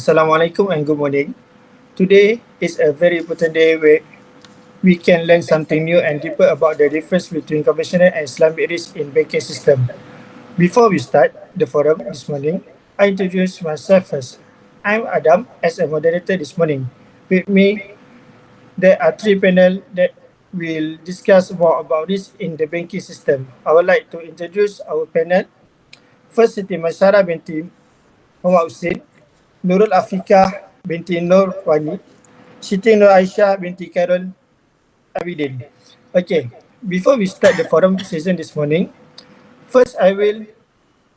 Assalamualaikum and good morning. Today is a very important day where we can learn something new and deeper about the difference between conventional and Islamic risk in banking system. Before we start the forum this morning, I introduce myself first. I'm Adam as a moderator this morning. With me, there are three panel that will discuss more about this in the banking system. I would like to introduce our panel. First, Siti Masyara binti Muhammad Hussein, Nurul Afika binti Nur Wani, Siti Nur Aisyah binti Carol Abidin. Okay, before we start the forum session this morning, first I will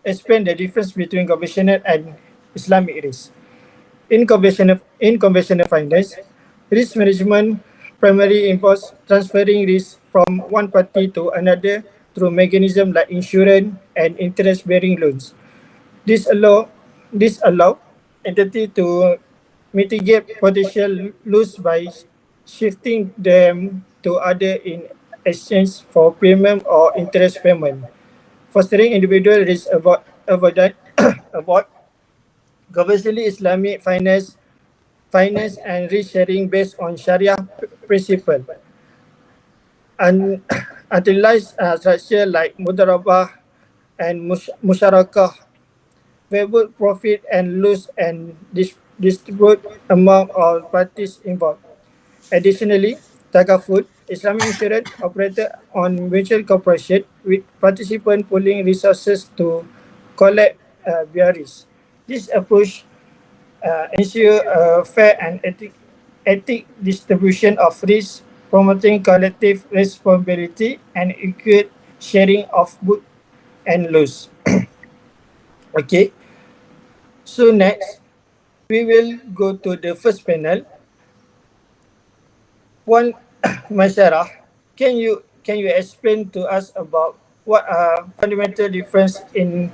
explain the difference between conventional and Islamic risk. In conventional finance, risk management primarily involves transferring risk from one party to another through mechanisms like insurance and interest-bearing loans. This allow entity to mitigate potential loss by shifting them to other in exchange for premium or interest payment, fostering individual risk avoid conventionally Islamic finance and risk sharing based on Sharia principle. And utilized structure like mudarabah and musyarakah where both profit and lose and distribute among all parties involved. Additionally, Takaful, Islamic insurance operated on mutual cooperation with participants pooling resources to collect BRIs. This approach ensure a fair and ethic distribution of risk, promoting collective responsibility and equal sharing of good and loss. Okay, so next we will go to the first panel. Puan Masyarah, can you explain to us about what are fundamental difference in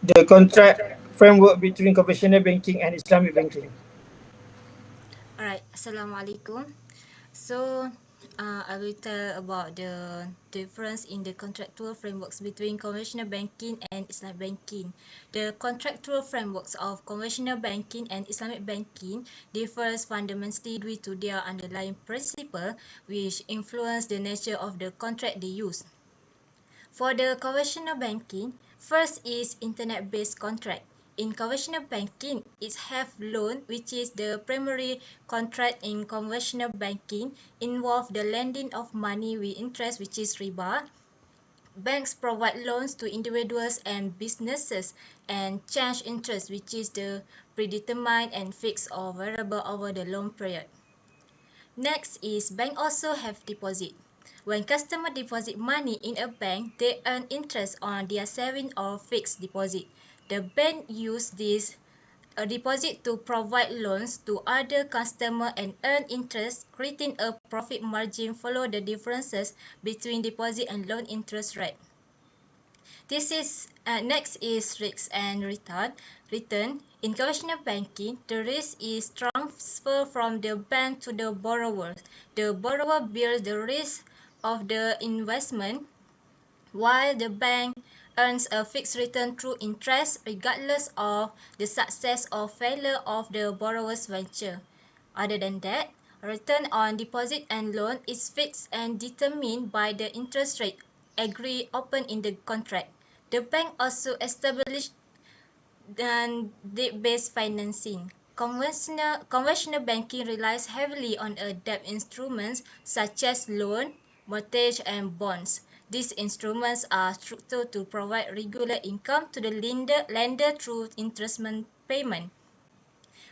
the contract framework between conventional banking and Islamic banking? Alright, Assalamualaikum. So, I will tell about the difference in the contractual frameworks between conventional banking and Islamic banking. The contractual frameworks of conventional banking and Islamic banking differs fundamentally due to their underlying principle, which influence the nature of the contract they use. For the conventional banking, first is internet-based contract. In conventional banking, it have loan, which is the primary contract in conventional banking, involve the lending of money with interest, which is riba. Banks provide loans to individuals and businesses and charge interest, which is the predetermined and fixed or variable over the loan period. Next is bank also have deposit. When customer deposit money in a bank, they earn interest on their saving or fixed deposit. The bank use this deposit to provide loans to other customer and earn interest, creating a profit margin. Follow the differences between deposit and loan interest rate. Next is risk and return. In conventional banking, the risk is transferred from the bank to the borrower. The borrower bears the risk of the investment, while the bank earns a fixed return through interest regardless of the success or failure of the borrower's venture. Other than that, return on deposit and loan is fixed and determined by the interest rate agreed upon in the contract. The bank also established debt-based financing. Conventional banking relies heavily on debt instruments such as loan, mortgage, and bonds. These instruments are structured to provide regular income to the lender through interest payment.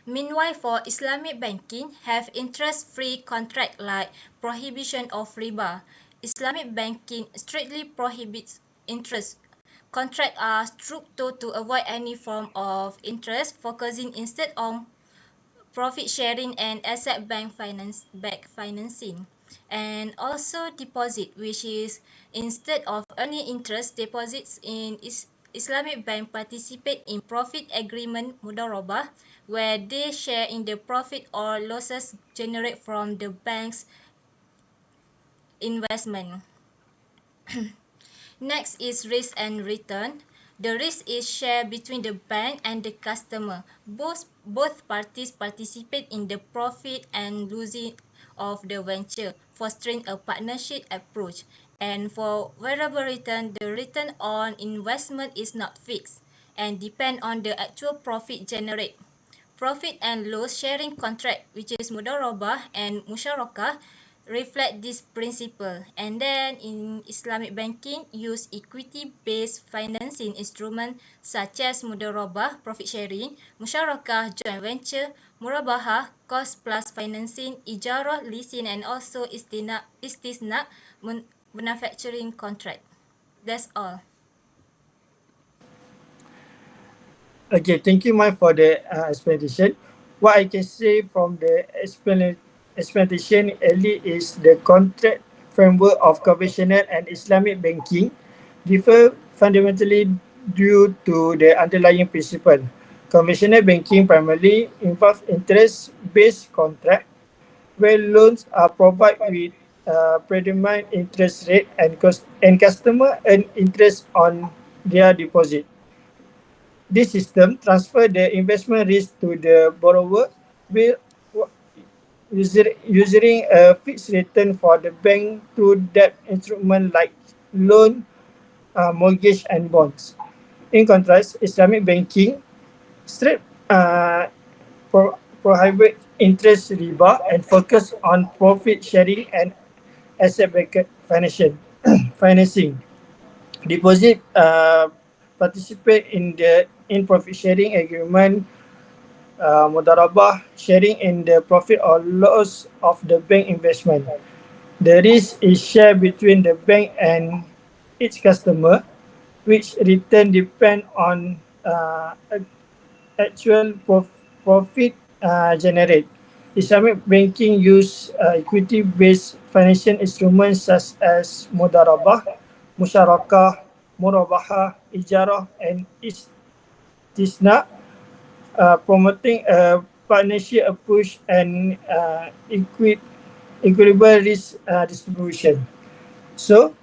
Meanwhile, for Islamic banking, have interest-free contract like prohibition of riba. Islamic banking strictly prohibits interest. Contracts are structured to avoid any form of interest, focusing instead on profit sharing and asset-backed financing. And also deposit, which is instead of earning interest, deposits in Islamic bank participate in profit agreement mudarabah, where they share in the profit or losses generated from the bank's investment. Next is risk and return. The risk is shared between the bank and the customer. Both parties participate in the profit and losing of the venture, fostering a partnership approach. And for variable return, the return on investment is not fixed and depend on the actual profit generated. Profit and loss sharing contract, which is mudharabah and musyarakah, reflect this principle. And then in Islamic banking, use equity-based financing instrument such as mudharabah, profit sharing, musyarakah, joint venture, murabahah, cost plus financing, ijarah, leasing, and also istisna, manufacturing contract. That's all. Okay, thank you, Mike, for the explanation. What I can say from the explanation early is the contract framework of conventional and Islamic banking differ fundamentally due to the underlying principle. Conventional banking primarily involves interest-based contract where loans are provided with predetermined interest rate and customer earn interest on their deposit. This system transfer the investment risk to the borrower with using a fixed return for the bank through debt instrument like loan, mortgage, and bonds. In contrast, Islamic banking straight uh, prohibit interest riba and focus on profit sharing and asset-backed financing. Deposit participate in the in profit sharing agreement, mudharabah sharing in the profit or loss of the bank investment. The risk is shared between the bank and its customer, which return depend on actual profit generate. Islamic banking use equity-based financial instruments such as mudharabah, musyarakah, murabahah, ijarah, and istisna, promoting a partnership approach and equitable risk distribution. So,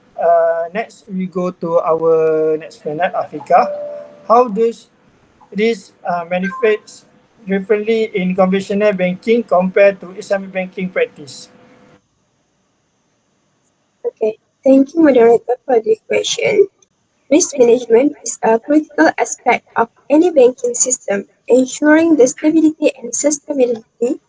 next we go to our next planet, Africa. How does this manifests differently in conventional banking compared to Islamic banking practice? Okay, thank you, moderator, for the question. Risk management is a critical aspect of any banking system, ensuring the stability and sustainability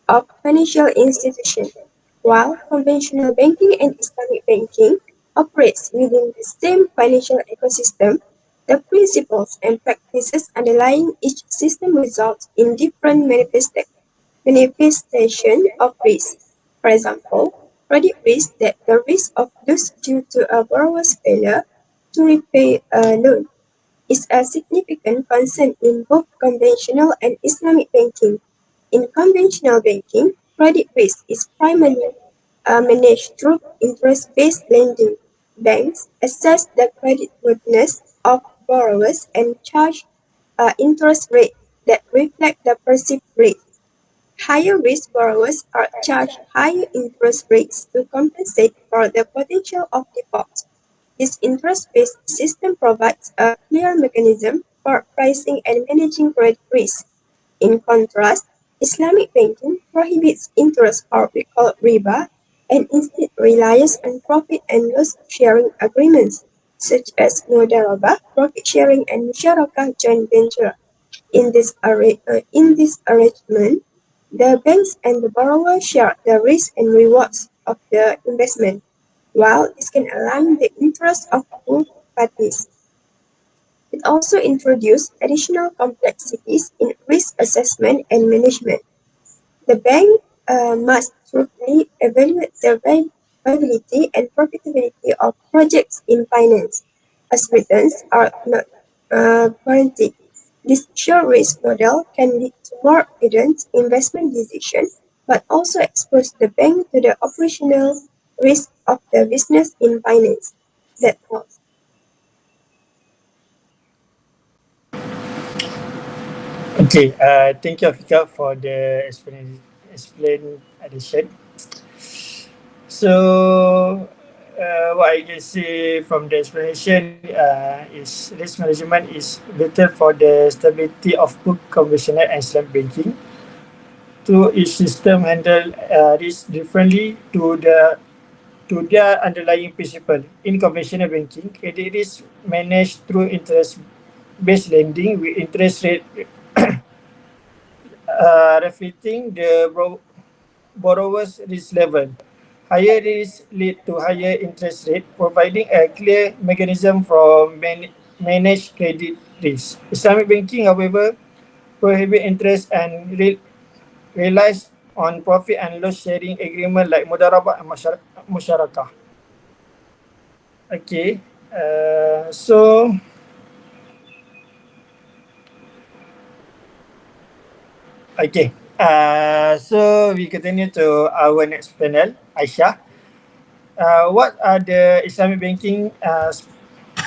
of financial institutions. While conventional banking and Islamic banking operates within the same financial ecosystem, the principles and practices underlying each system result in different manifestation of risk. For example, credit risk that the risk of loss due to a borrower's failure to repay a loan is a significant concern in both conventional and Islamic banking. In conventional banking, credit risk is primarily managed through interest-based lending. Banks assess the creditworthiness of borrowers and charge interest rates that reflect the perceived risk. Higher risk borrowers are charged higher interest rates to compensate for the potential of default. This interest-based system provides a clear mechanism for pricing and managing credit risk. In contrast, Islamic banking prohibits interest or we call riba and instead relies on profit and loss sharing agreements such as mudarabah, profit sharing, and musyarakah joint venture. In this arrangement, the banks and the borrower share the risk and rewards of the investment, while this can align the interests of both parties. It also introduced additional complexities in risk assessment and management. The bank must thoroughly evaluate the viability and profitability of projects in finance, as returns are not guaranteed. This sure risk model can lead to more prudent investment decisions, but also expose the bank to the operational risk of the business in finance. That's all. Okay, thank you, Afika, for the explanation. So, What I can say from the explanation is risk management is vital for the stability of both conventional and Islamic banking. To each system handle risk differently to their underlying principle. In conventional banking, credit risk managed through interest-based lending with interest rate reflecting the borrower's risk level. Higher risk lead to higher interest rate, providing a clear mechanism for manage credit risk. Islamic banking, however, prohibit interest and relies on profit and loss sharing agreement like mudarabah and musyarakah. Okay, so okay, so we continue to our next panel, Aisyah. What are the Islamic banking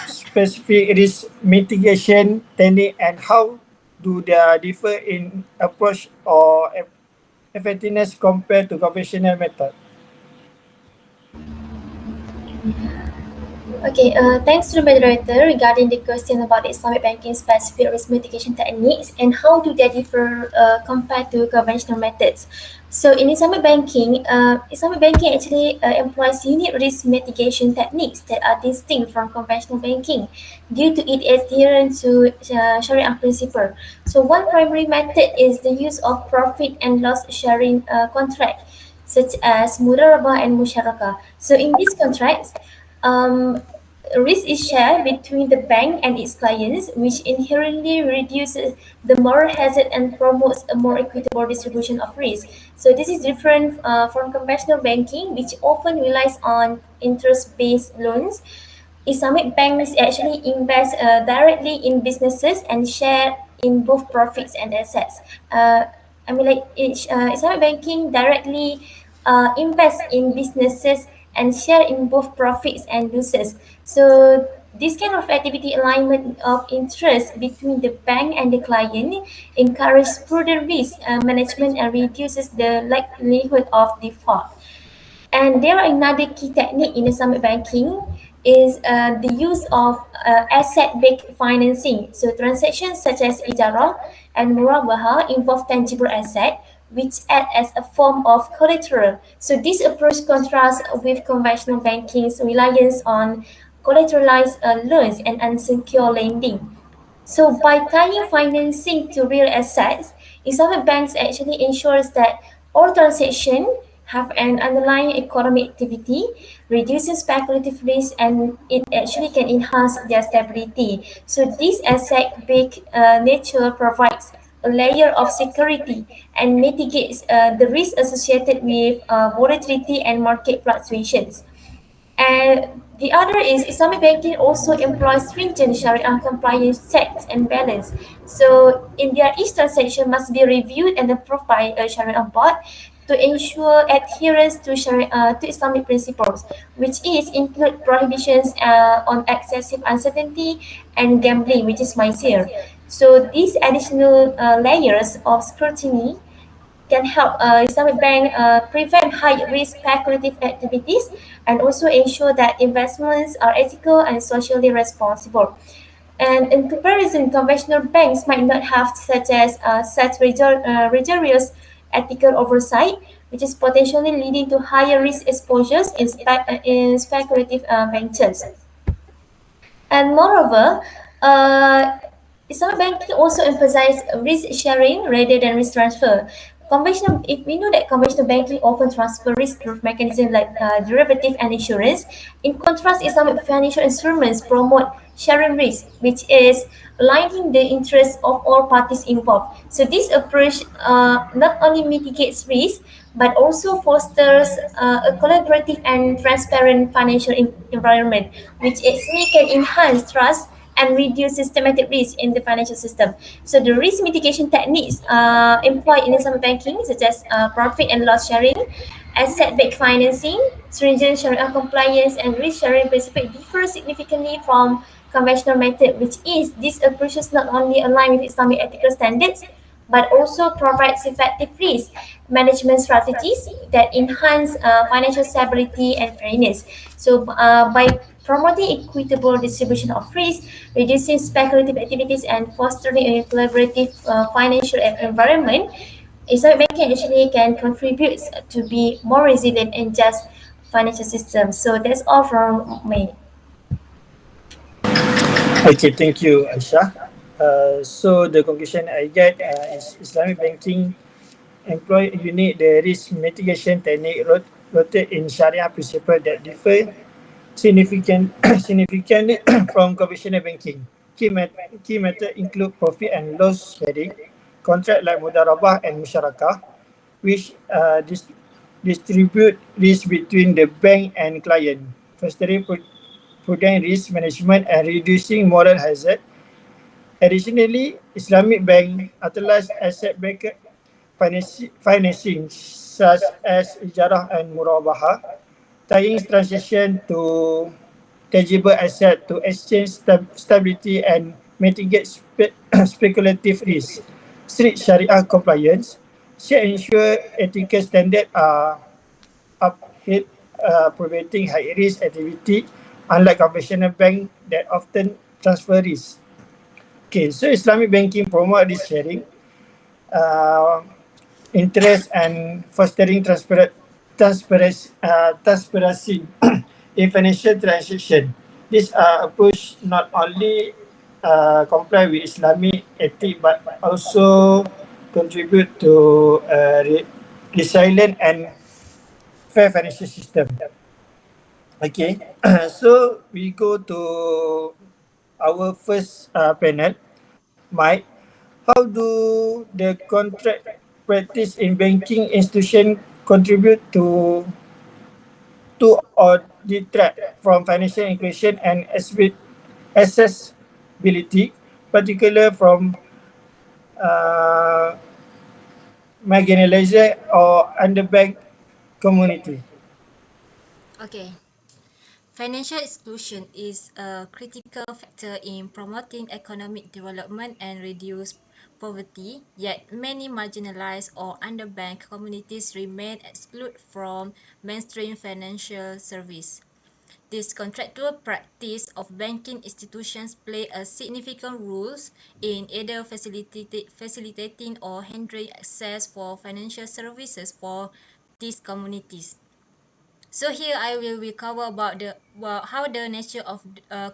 specific risk mitigation technique and how do they differ in approach or effectiveness compared to conventional method? Okay, thanks to the moderator regarding the question about the Islamic banking specific risk mitigation techniques and how do they differ compared to conventional methods. So in Islamic banking actually employs unique risk mitigation techniques that are distinct from conventional banking due to its adherence to Sharia principle. So one primary method is the use of profit and loss sharing contract such as mudarabah and musyarakah. So in these contracts, um, risk is shared between the bank and its clients, which inherently reduces the moral hazard and promotes a more equitable distribution of risk. So this is different from conventional banking, which often relies on interest-based loans. Islamic banks actually invest directly in businesses and share in both profits and assets. Islamic banking directly invest in businesses and share in both profits and losses. So this kind of activity alignment of interest between the bank and the client encourages prudent risk management and reduces the likelihood of default. And there are another key technique in Islamic banking is the use of asset-based financing. So transactions such as ijarah and murabaha involve tangible asset which act as a form of collateral. So this approach contrasts with conventional banking's reliance on collateralized loans and unsecured lending. So by tying financing to real assets, Islamic banks actually ensures that all transactions have an underlying economic activity, reducing speculative risk, and it actually can enhance their stability. So this asset-based nature provides a layer of security and mitigates the risk associated with volatility and market fluctuations. And the other is Islamic banking also employs stringent Sharia compliance checks and balance. So in their each transaction must be reviewed and approved by a Sharia board to ensure adherence to to Islamic principles, which is include prohibitions on excessive uncertainty and gambling, which is maisir. So these additional layers of scrutiny can help Islamic Bank prevent high-risk speculative activities and also ensure that investments are ethical and socially responsible. And in comparison, conventional banks might not have such rigorous ethical oversight, which is potentially leading to higher risk exposures in speculative ventures. And moreover, uh, Islamic banking also emphasizes risk sharing rather than risk transfer. If we know that conventional banking often transfer risk through mechanisms like derivative and insurance, in contrast, Islamic financial instruments promote sharing risk, which is aligning the interests of all parties involved. So this approach not only mitigates risk but also fosters a collaborative and transparent financial environment, which actually can enhance trust and reduce systematic risk in the financial system. So the risk mitigation techniques employed in Islamic banking, such as profit and loss sharing, asset-backed financing, stringent Sharia compliance, and risk sharing principle differ significantly from conventional method, which is these approaches not only align with Islamic ethical standards, but also provides effective risk management strategies that enhance financial stability and fairness. So, by promoting equitable distribution of risk, reducing speculative activities, and fostering a collaborative financial environment, Islamic banking actually can contribute to be more resilient and just financial system. So that's all from me. Okay, thank you, Aisha. So the conclusion I get is Islamic banking employ unique the risk mitigation technique rooted in Shariah principle that differ significantly from conventional banking. Key method include profit and loss sharing, contract like mudarabah and musyarakah, which distribute risk between the bank and client, fostering prudent risk management and reducing moral hazard. Additionally, Islamic bank utilize asset-backed financing such as ijarah and murabaha, tying transaction to tangible asset to exchange stability and mitigate speculative risk. Strict Sharia compliance should ensure ethical standards are upheld, preventing high-risk activity, unlike conventional bank that often transfer risk. Okay, so Islamic banking promote risk sharing, uh, interest and fostering transparency in financial transaction. This approach not only comply with Islamic ethic but also contribute to resilient and fair financial system. Okay, so we go to our first panel. Mike, how do the contract practice in banking institution contribute to or detract from financial inclusion and accessibility, particularly from uh, marginalized or underbanked community? Okay. Financial exclusion is a critical factor in promoting economic development and reduce poverty, yet many marginalized or underbanked communities remain excluded from mainstream financial service. This contractual practice of banking institutions play a significant role in either facilitating or hindering access for financial services for these communities. So here I will cover about how the nature of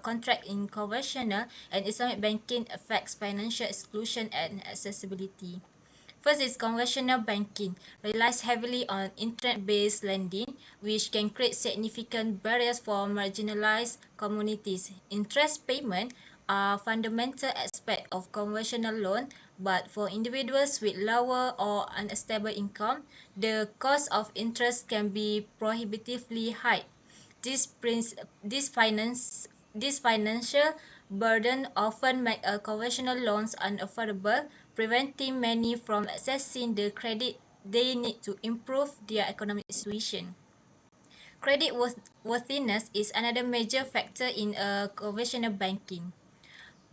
contract in conventional and Islamic banking affects financial exclusion and accessibility. First is conventional banking relies heavily on internet-based lending, which can create significant barriers for marginalized communities. Interest payment are fundamental aspect of conventional loan, but for individuals with lower or unstable income, the cost of interest can be prohibitively high. This brings this finance this financial burden often make a conventional loans unaffordable, preventing many from accessing the credit they need to improve their economic situation. Credit worthiness is another major factor in a conventional banking.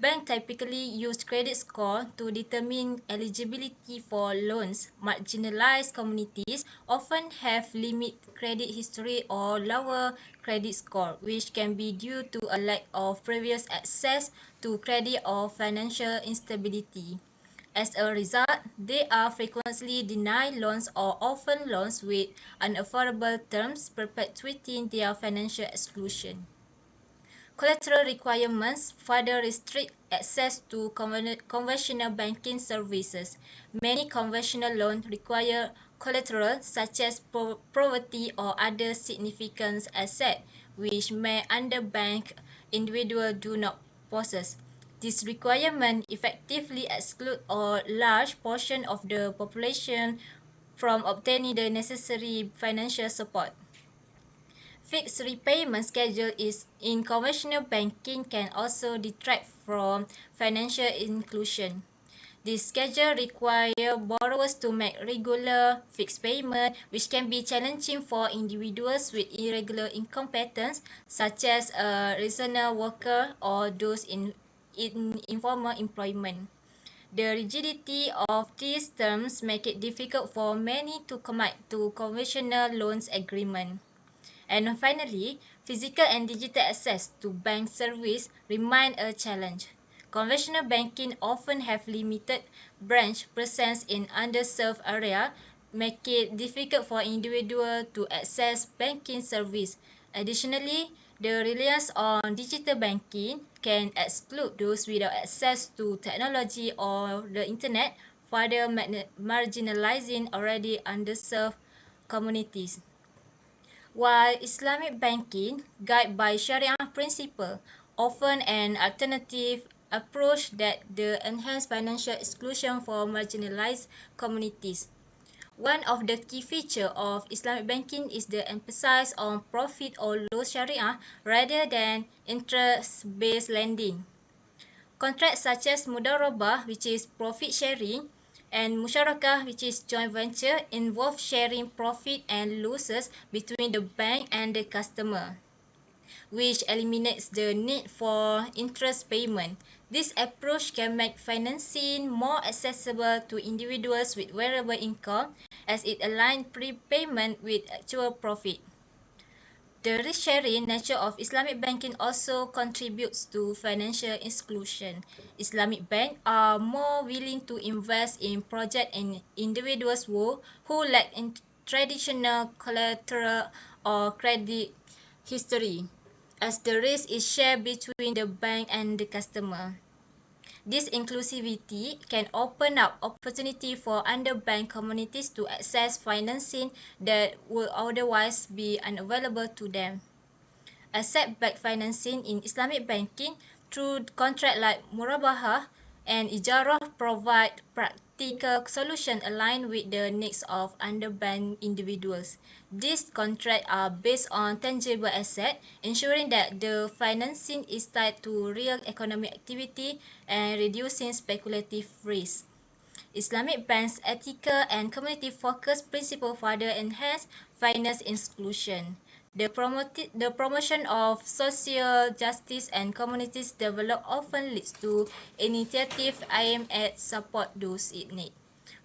Banks typically use credit score to determine eligibility for loans. Marginalized communities often have limited credit history or lower credit score, which can be due to a lack of previous access to credit or financial instability. As a result, they are frequently denied loans or often loans with unaffordable terms, perpetuating their financial exclusion. Collateral requirements further restrict access to conventional banking services. Many conventional loans require collateral such as property or other significant asset, which may underbanked individuals do not possess. This requirement effectively exclude a large portion of the population from obtaining the necessary financial support. Fixed repayment schedule is in conventional banking can also detract from financial inclusion. This schedule requires borrowers to make regular fixed payment, which can be challenging for individuals with irregular income patterns, such as a seasonal worker or those in informal employment. The rigidity of these terms make it difficult for many to commit to conventional loans agreement. And finally, physical and digital access to bank service remain a challenge. Conventional banking often have limited branch presence in underserved area, make it difficult for individuals to access banking service. Additionally, the reliance on digital banking can exclude those without access to technology or the internet, further marginalizing already underserved communities. While Islamic banking, guided by Shariah principle, often an alternative approach that enhance financial exclusion for marginalized communities. One of the key features of Islamic banking is the emphasis on profit or loss Shariah rather than interest-based lending. Contracts such as mudarabah, which is profit sharing, and musyarakah, which is joint venture, involve sharing profit and losses between the bank and the customer, which eliminates the need for interest payment. This approach can make financing more accessible to individuals with variable income as it aligns prepayment with actual profit. The risk-sharing nature of Islamic banking also contributes to financial inclusion. Islamic banks are more willing to invest in projects and individuals who lack in traditional collateral or credit history, as the risk is shared between the bank and the customer. This inclusivity can open up opportunity for underbanked communities to access financing that would otherwise be unavailable to them. Asset-backed financing in Islamic banking through contracts like murabahah and ijarah provide practical solutions aligned with the needs of underbanked individuals. These contracts are based on tangible assets, ensuring that the financing is tied to real economic activity and reducing speculative risk. Islamic banks' ethical and community-focused principles further enhance finance inclusion. The promotion of social justice and community development often leads to initiatives aimed at support those in need.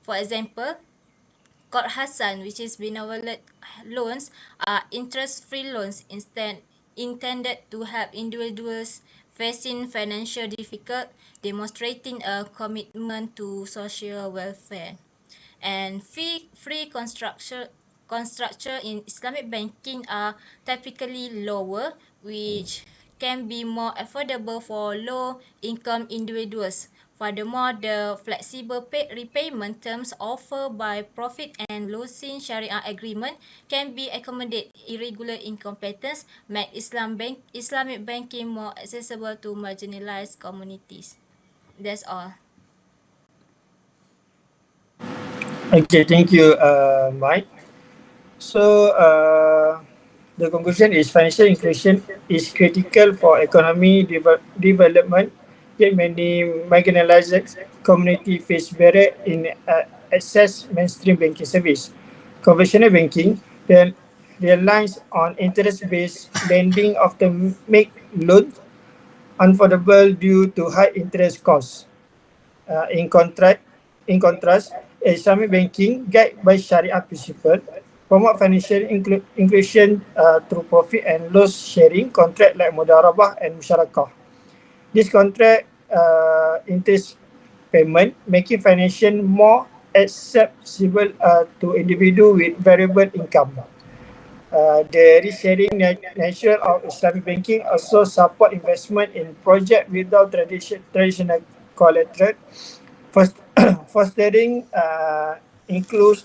For example, Qard Hasan, which is benevolent loans, are interest-free loans intended to help individuals facing financial difficulty, demonstrating a commitment to social welfare. And free construction in Islamic banking are typically lower, which can be more affordable for low-income individuals. Furthermore, the flexible repayment terms offered by profit and losing Sharia agreement can be accommodate irregular income patterns, make Islamic banking more accessible to marginalized communities. That's all. Okay, thank you, Mike. So, the conclusion is financial inclusion is critical for economy development, yet many marginalized community face barrier in access mainstream banking service. Conventional banking then relies on interest-based lending often make loans unaffordable due to high interest costs. Uh, in contrast, in contrast, Islamic banking, guided by Sharia principle, promote financial inclusion through profit and loss sharing contract like mudarabah and musyarakah. This contract interest payment making financial more accessible to individual with variable income. The risk-sharing nature of Islamic banking also support investment in project without traditional collateral, fostering includes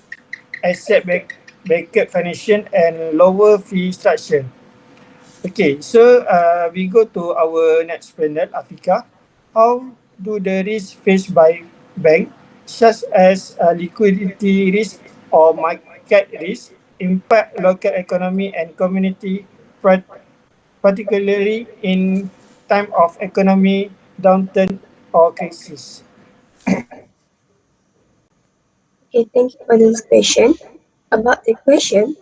asset-backed financing and lower fee structure. Okay, so we go to our next panel, Afika. How do the risks faced by bank, such as liquidity risk or market risk, impact local economy and community, particularly in time of economy downturn or crisis? Okay, thank you for this question. About the question,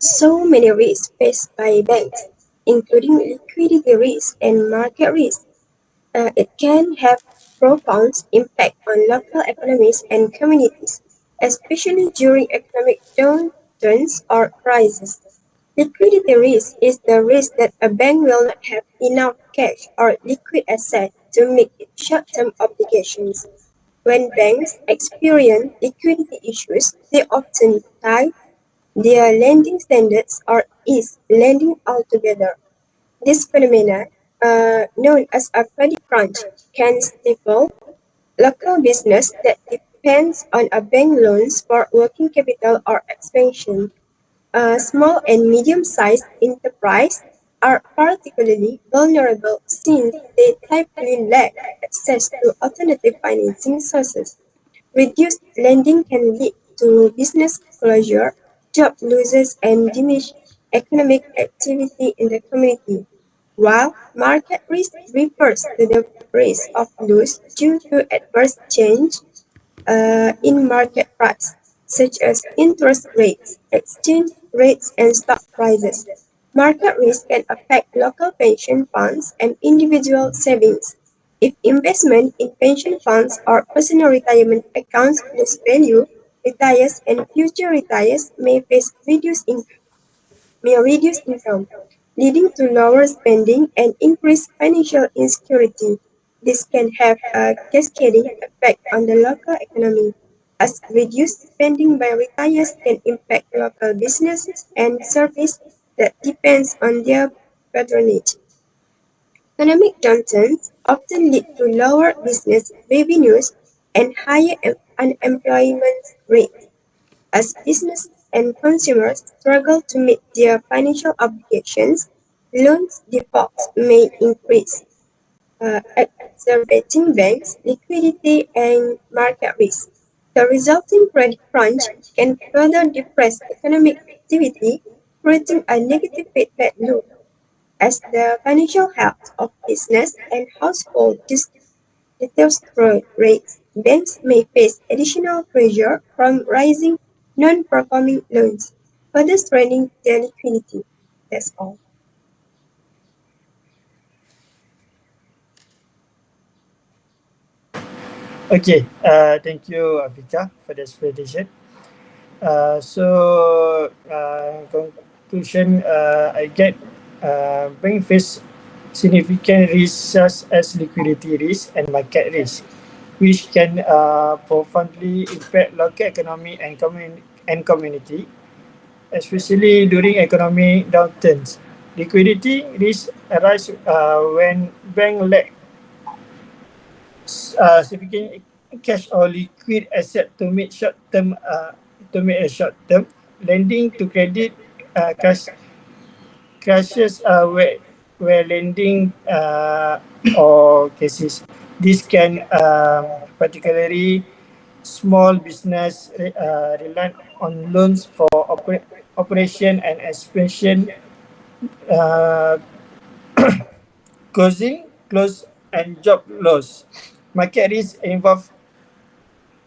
so many risks faced by banks, including liquidity risk and market risk. It can have profound impact on local economies and communities, especially during economic downturns or crises. Liquidity risk is the risk that a bank will not have enough cash or liquid assets to meet its short-term obligations. When banks experience liquidity issues, they often tie their lending standards or ease lending altogether. This phenomenon, known as a credit crunch, can stifle local business that depends on a bank loans for working capital or expansion. Small and medium-sized enterprises are particularly vulnerable since they typically lack access to alternative financing sources. Reduced lending can lead to business closure, job losses, and diminished economic activity in the community, while market risk refers to the risk of loss due to adverse change in market price, such as interest rates, exchange rates, and stock prices. Market risk can affect local pension funds and individual savings. If investment in pension funds or personal retirement accounts lose value, retirees and future retirees may face reduce income, leading to lower spending and increased financial insecurity. This can have a cascading effect on the local economy, as reduced spending by retirees can impact local businesses and services that depends on their patronage. Economic downturns often lead to lower business revenues and higher unemployment rates. As businesses and consumers struggle to meet their financial obligations, loan defaults may increase, exacerbating banks' liquidity and market risk. The resulting credit crunch can further depress economic activity, creating a negative feedback loop. As the financial health of business and household deteriorates, banks may face additional pressure from rising non-performing loans, further straining their liquidity. That's all. Okay, thank you, Afika, for the explanation. Conclusion, I get bank face significant risks such as liquidity risk and market risk, which can profoundly impact local economy and community, especially during economic downturns. Liquidity risks arise when bank lack significant cash or liquid asset to meet a short term lending to credit crashes where lending or cases. This can particularly small business rely on loans for operation and expansion, uh, causing close and job loss. Market risk involve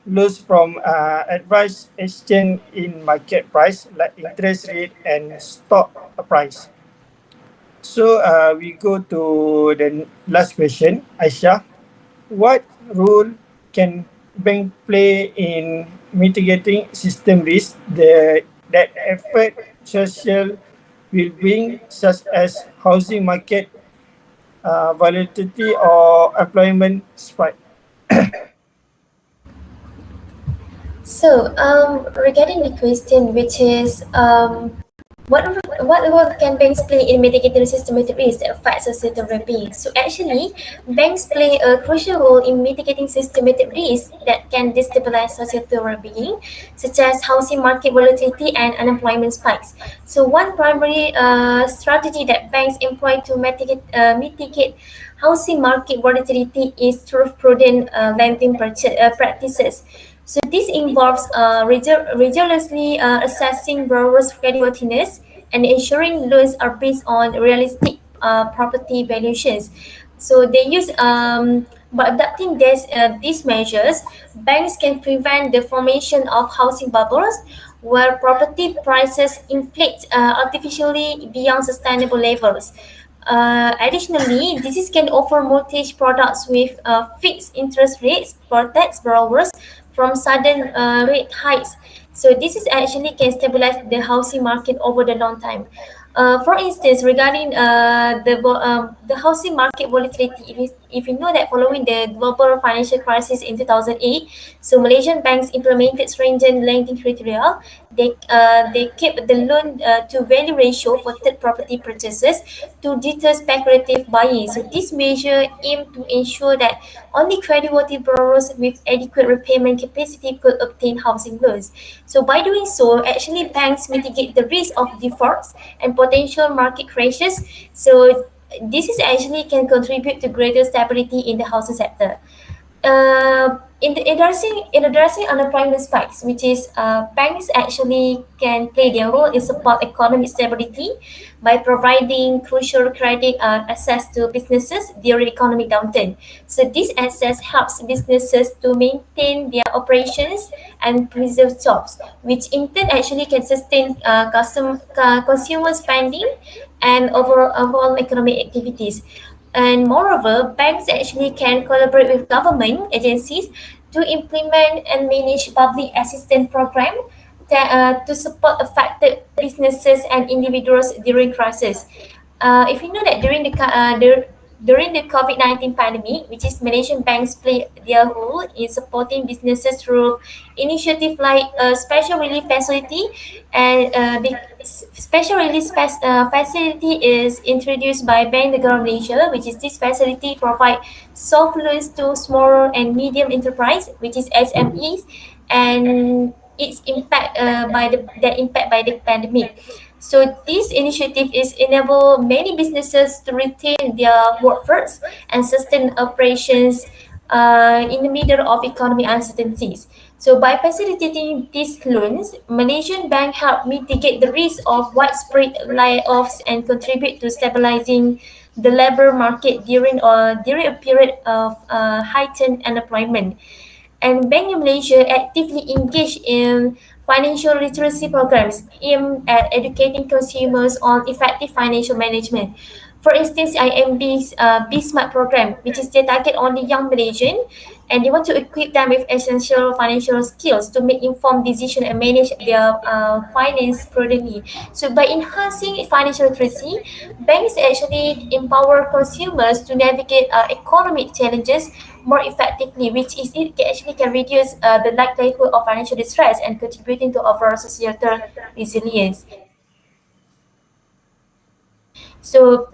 loss from adverse exchange in market price like interest rate and stock price. So we go to the last question, Aisha. What role can bank play in mitigating system risk that affect social well-being, such as housing market volatility or employment spike? Regarding the question, which is what role can banks play in mitigating systematic risk that affects societal well-being? So actually, banks play a crucial role in mitigating systematic risks that can destabilize societal well-being, such as housing market volatility and unemployment spikes. So one primary strategy that banks employ to mitigate housing market volatility is through prudent lending practices. So this involves rigorously assessing borrowers' creditworthiness and ensuring loans are based on realistic property valuations. So they use by adopting these measures, banks can prevent the formation of housing bubbles where property prices inflate artificially beyond sustainable levels. Additionally, this can offer mortgage products with fixed interest rates, protects borrowers from sudden rate hikes. So this is actually can stabilize the housing market over the long time. For instance, regarding the housing market volatility, if you know that following the global financial crisis in 2008, so Malaysian banks implemented stringent lending criteria. They kept the loan to value ratio for third property purchases to deter speculative buying. So this measure aimed to ensure that only creditworthy borrowers with adequate repayment capacity could obtain housing loans. So by doing so, actually banks mitigate the risk of defaults and potential market crashes. So this is actually can contribute to greater stability in the housing sector. In addressing unemployment spikes, which is banks actually can play their role in support economic stability by providing crucial credit access to businesses during economic downturn. So this access helps businesses to maintain their operations and preserve jobs, which in turn actually can sustain consumer spending and overall economic activities. And moreover, banks actually can collaborate with government agencies to implement and manage public assistance program to support affected businesses and individuals during crisis. If you know that during the COVID-19 pandemic, which is Malaysian banks play their role in supporting businesses through initiative like special relief facility, and the special relief facility is introduced by Bank Negara Malaysia, which is this facility provide soft loans to small and medium enterprise, which is SMEs, and its impact by the pandemic. So this initiative is enable many businesses to retain their workforce and sustain operations in the middle of economic uncertainties. So by facilitating these loans, Malaysian bank help mitigate the risk of widespread layoffs and contribute to stabilizing the labor market during a period of heightened unemployment. And Bank in Malaysia actively engage in financial literacy programs aimed at educating consumers on effective financial management. For instance, IMB's B-Smart program, which is they target only young Malaysian, and they want to equip them with essential financial skills to make informed decisions and manage their finance prudently. So by enhancing financial literacy, banks actually empower consumers to navigate economic challenges more effectively, which is it actually can reduce the likelihood of financial distress and contributing to overall societal resilience. So,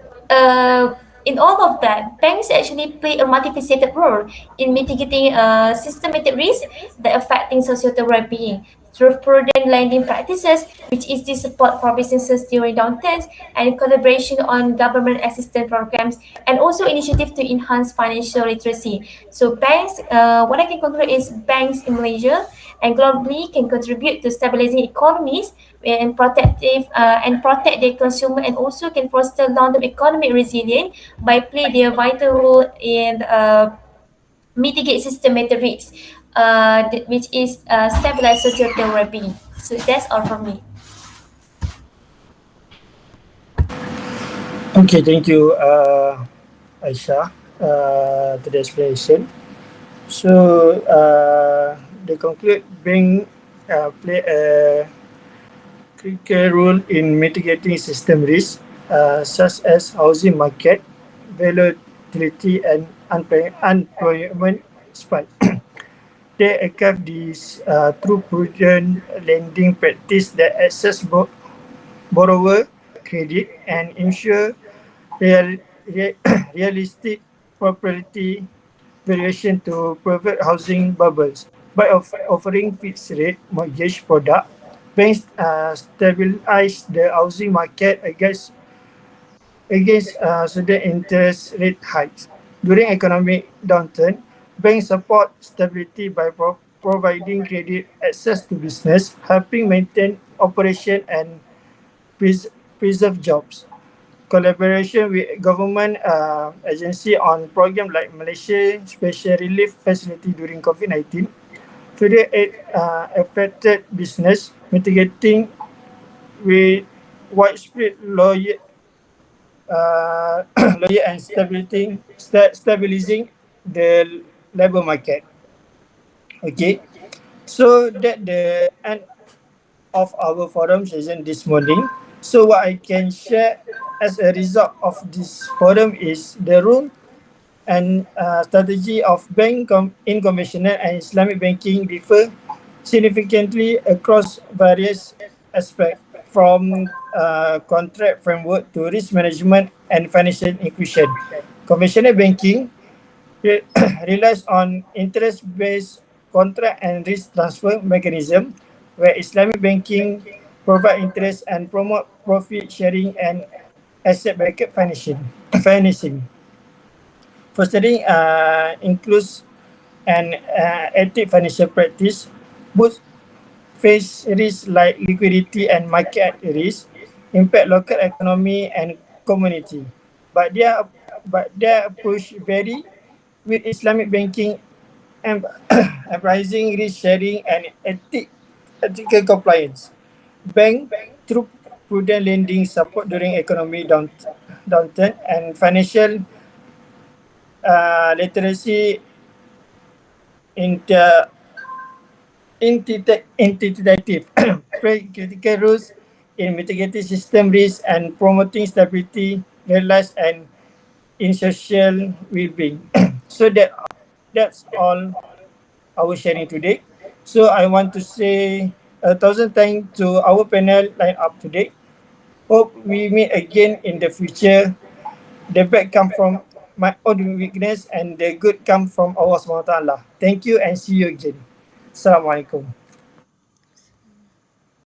in all of that, banks actually play a multifaceted role in mitigating systematic risk that affecting societal well-being through prudent lending practices, which is the support for businesses during downturns, and collaboration on government assistance programs, and also initiative to enhance financial literacy. So, banks, what I can conclude is banks in Malaysia and globally can contribute to stabilizing economies and protect their consumer, and also can foster long-term economic resilience by play their vital role in mitigate systematic risks, which is stabilize societal well-being. So that's all from me. Okay, thank you, Aisha, to the explanation. So, they conclude bank play a critical role in mitigating system risks, such as housing market volatility and unemployment spike. They achieve this through prudent lending practice that assess borrower credit and ensure real, real, realistic property valuation to prevent housing bubbles. By offering fixed rate mortgage product, banks stabilize the housing market against sudden interest rate hikes. During economic downturn, banks support stability by providing credit access to business, helping maintain operation and preserve jobs. Collaboration with government agency on program like Malaysia Special Relief Facility during COVID-19 further aid affected business, mitigating with widespread lawyer and stabilizing the labor market. Okay, so that the end of our forum session this morning. So what I can share as a result of this forum is the rule and strategy of in conventional and Islamic banking differ significantly across various aspects, from contract framework to risk management and financial inclusion. Conventional banking relies on interest-based contract and risk transfer mechanism, where Islamic banking provide interest and promote profit sharing and asset-backed financing. Fostering includes an active financial practice, both face risks like liquidity and market risk, impact local economy and community. But their approach vary, with Islamic banking embracing risk sharing and ethical compliance. Bank through prudent lending support during economic downturn and financial literacy inter intentative critical rules in mitigating system risk and promoting stability, realize and in social well-being. So that's all our sharing today. So I want to say 1,000 thanks to our panel line up today. Hope we meet again in the future. The bad come from my own weakness and the good come from Allah SWT. Thank you and see you again. Assalamualaikum.